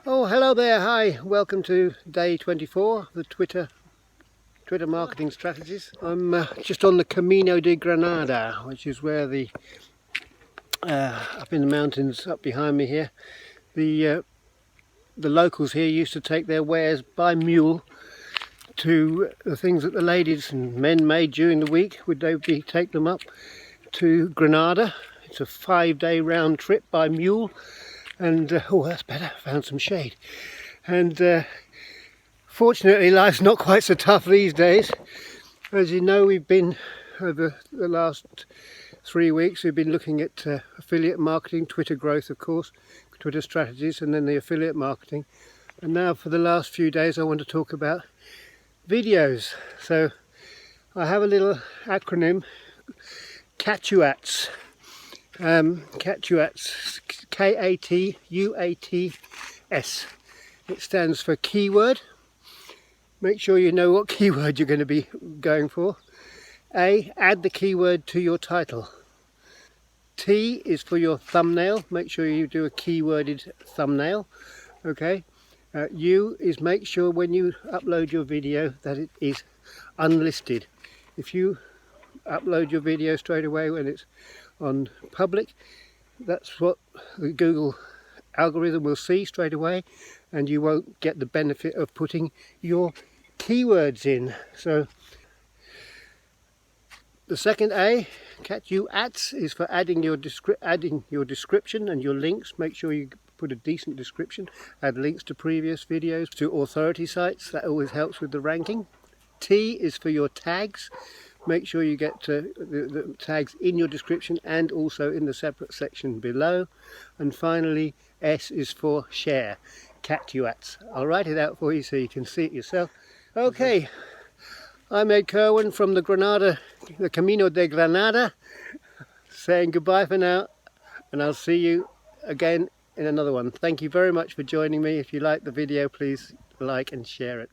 Oh, hello there. Hi, welcome to day 24 of the Twitter marketing strategies. I'm just on the Camino de Granada, which is where the up in the mountains up behind me here, the locals here used to take their wares by mule to the things that the ladies and men made during the week. Take them up to Granada. It's a 5-day round trip by mule, and oh, that's better. Found some shade. And fortunately, life's not quite so tough these days. As you know, we've been, over the last 3 weeks, we've been looking at affiliate marketing, Twitter growth, of course, Twitter strategies, and then the affiliate marketing. And now for the last few days, I want to talk about videos. So I have a little acronym, KATUATS. KATUATS, K-A-T-U-A-T-S. It stands for keyword. Make sure you know what keyword you're going to be going for. A, add the keyword to your title. T is for your thumbnail. Make sure you do a keyworded thumbnail. Okay. U is make sure when you upload your video that it is unlisted. If you upload your video straight away when it's on public, that's what the Google algorithm will see straight away, and you won't get the benefit of putting your keywords in. So the second A, KATUATS, is for adding your description and your links. Make sure you put a decent description. Add links to previous videos, to authority sites. That always helps with the ranking. T is for your tags. Make sure you get the tags in your description and also in the separate section below. And finally, S is for share, KATUATS. I'll write it out for you so you can see it yourself. Okay, I'm Ed Kirwan from the Camino de Granada, saying goodbye for now, and I'll see you again in another one. Thank you very much for joining me. If you like the video, please like and share it.